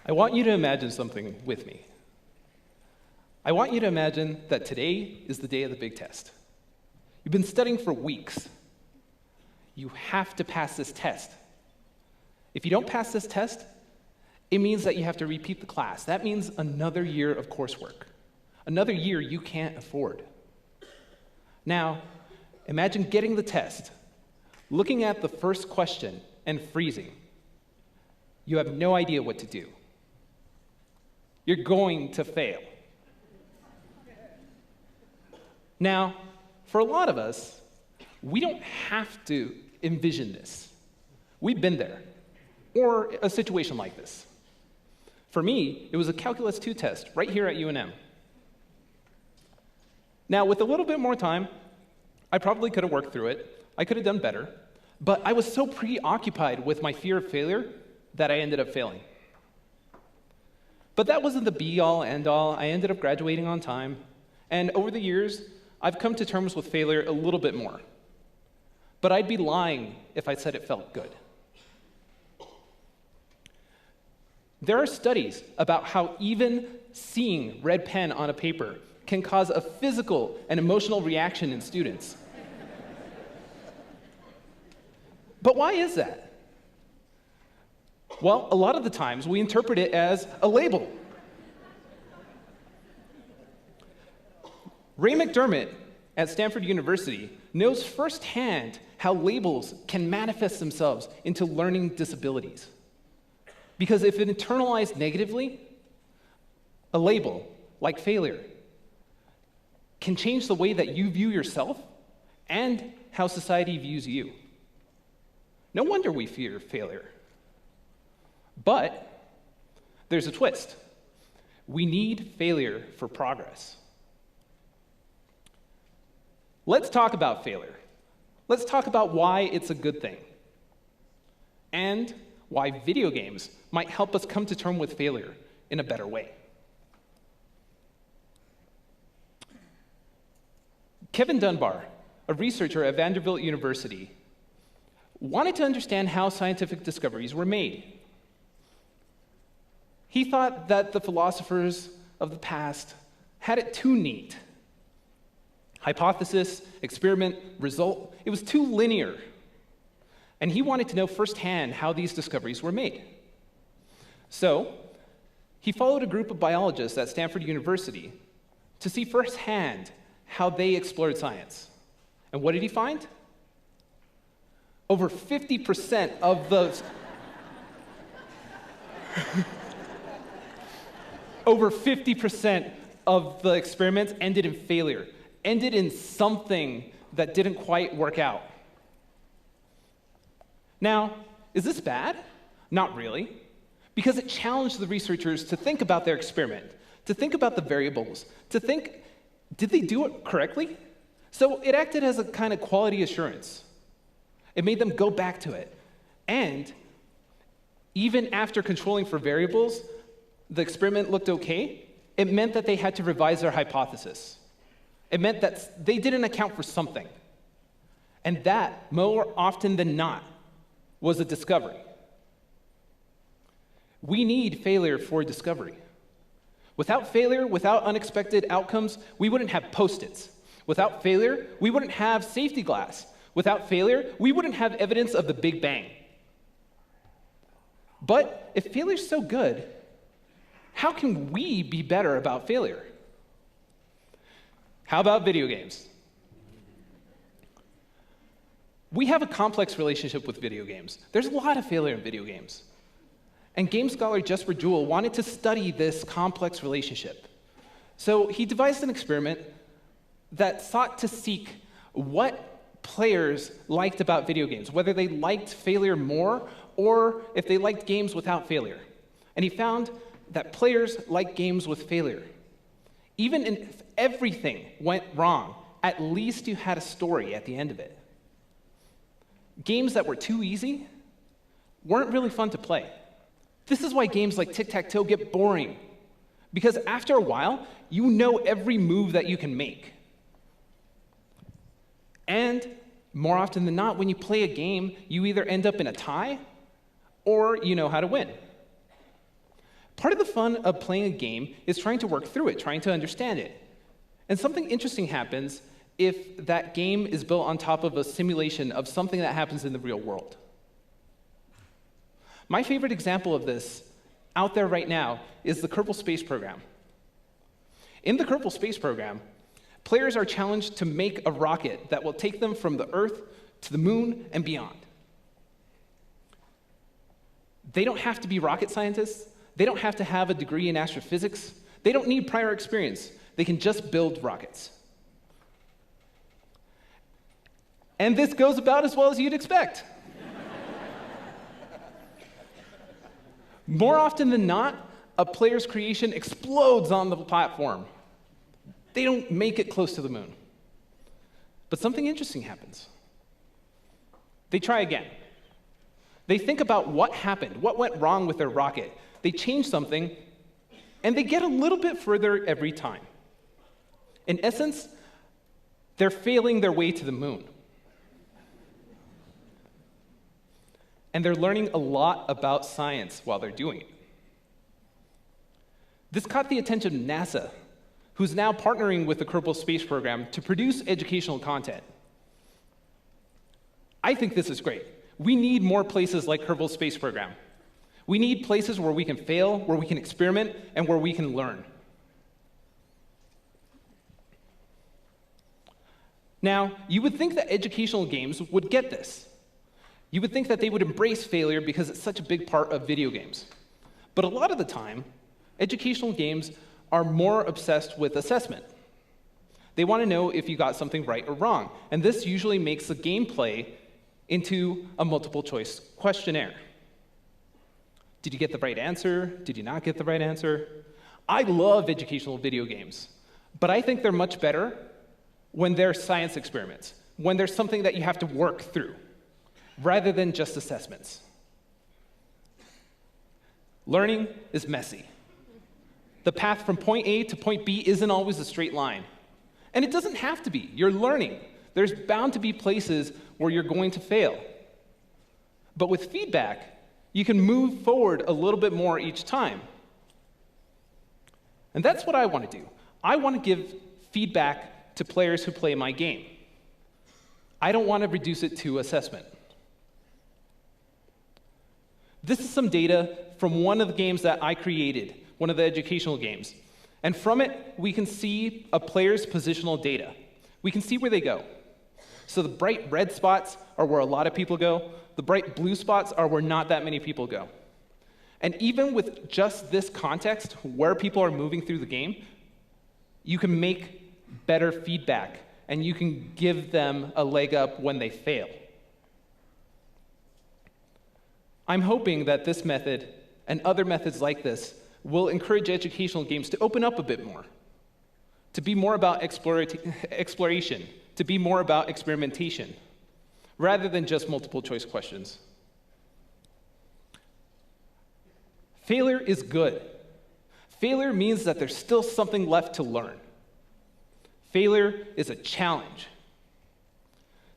I want you to imagine something with me. I want you to imagine that today is the day of the big test. You've been studying for weeks. You have to pass this test. If you don't pass this test, it means that you have to repeat the class. That means another year of coursework. Another year you can't afford. Now, imagine getting the test, looking at the first question, and freezing. You have no idea what to do. You're going to fail. Now, for a lot of us, we don't have to envision this. We've been there, or a situation like this. For me, it was a Calculus 2 test right here at UNM. Now, with a little bit more time, I probably could have worked through it. I could have done better. But I was so preoccupied with my fear of failure that I ended up failing. But that wasn't the be-all, end-all. I ended up graduating on time. And over the years, I've come to terms with failure a little bit more. But I'd be lying if I said it felt good. There are studies about how even seeing red pen on a paper can cause a physical and emotional reaction in students. But why is that? Well, a lot of the times we interpret it as a label. Ray McDermott at Stanford University knows firsthand how labels can manifest themselves into learning disabilities. Because if it internalized negatively, a label, like failure, can change the way that you view yourself and how society views you. No wonder we fear failure. But there's a twist. We need failure for progress. Let's talk about failure. Let's talk about why it's a good thing, and why video games might help us come to terms with failure in a better way. Kevin Dunbar, a researcher at Vanderbilt University, wanted to understand how scientific discoveries were made. He thought that the philosophers of the past had it too neat. Hypothesis, experiment, result, it was too linear. And he wanted to know firsthand how these discoveries were made. So, he followed a group of biologists at Stanford University to see firsthand how they explored science. And what did he find? Over 50% of those over 50% of the experiments ended in failure, ended in something that didn't quite work out. Now, is this bad? Not really, because it challenged the researchers to think about their experiment, to think about the variables, to think, did they do it correctly? So it acted as a kind of quality assurance. It made them go back to it. And even after controlling for variables, the experiment looked okay, it meant that they had to revise their hypothesis. It meant that they didn't account for something. And that, more often than not, was a discovery. We need failure for discovery. Without failure, without unexpected outcomes, we wouldn't have Post-its. Without failure, we wouldn't have safety glass. Without failure, we wouldn't have evidence of the Big Bang. But if failure's so good, how can we be better about failure? How about video games? We have a complex relationship with video games. There's a lot of failure in video games. And game scholar Jesper Juhl wanted to study this complex relationship. So he devised an experiment that sought to seek what players liked about video games, whether they liked failure more or if they liked games without failure. And he found that players like games with failure. Even if everything went wrong, at least you had a story at the end of it. Games that were too easy weren't really fun to play. This is why games like tic-tac-toe get boring, because after a while, you know every move that you can make. And more often than not, when you play a game, you either end up in a tie or you know how to win. Part of the fun of playing a game is trying to work through it, trying to understand it. And something interesting happens if that game is built on top of a simulation of something that happens in the real world. My favorite example of this out there right now is the Kerbal Space Program. In the Kerbal Space Program, players are challenged to make a rocket that will take them from the Earth to the moon and beyond. They don't have to be rocket scientists. They don't have to have a degree in astrophysics. They don't need prior experience. They can just build rockets. And this goes about as well as you'd expect. More often than not, a player's creation explodes on the platform. They don't make it close to the moon. But something interesting happens. They try again. They think about what happened, what went wrong with their rocket. They change something, and they get a little bit further every time. In essence, they're failing their way to the moon. And they're learning a lot about science while they're doing it. This caught the attention of NASA, who's now partnering with the Kerbal Space Program to produce educational content. I think this is great. We need more places like Kerbal Space Program. We need places where we can fail, where we can experiment, and where we can learn. Now, you would think that educational games would get this. You would think that they would embrace failure because it's such a big part of video games. But a lot of the time, educational games are more obsessed with assessment. They want to know if you got something right or wrong, and this usually makes the gameplay into a multiple choice questionnaire. Did you get the right answer? Did you not get the right answer? I love educational video games, but I think they're much better when they're science experiments, when there's something that you have to work through, rather than just assessments. Learning is messy. The path from point A to point B isn't always a straight line. And it doesn't have to be. You're learning. There's bound to be places where you're going to fail. But with feedback, you can move forward a little bit more each time. And that's what I want to do. I want to give feedback to players who play my game. I don't want to reduce it to assessment. This is some data from one of the games that I created, one of the educational games. And from it, we can see a player's positional data. We can see where they go. So the bright red spots are where a lot of people go. The bright blue spots are where not that many people go. And even with just this context, where people are moving through the game, you can make better feedback, and you can give them a leg up when they fail. I'm hoping that this method and other methods like this will encourage educational games to open up a bit more, to be more about exploration, to be more about experimentation, rather than just multiple choice questions. Failure is good. Failure means that there's still something left to learn. Failure is a challenge.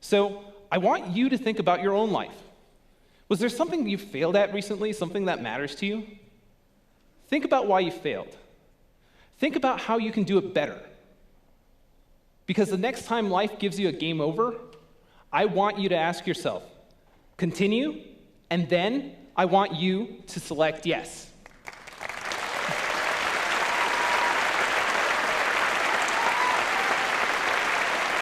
So I want you to think about your own life. Was there something you failed at recently, something that matters to you? Think about why you failed. Think about how you can do it better. Because the next time life gives you a game over, I want you to ask yourself, continue, and then I want you to select yes.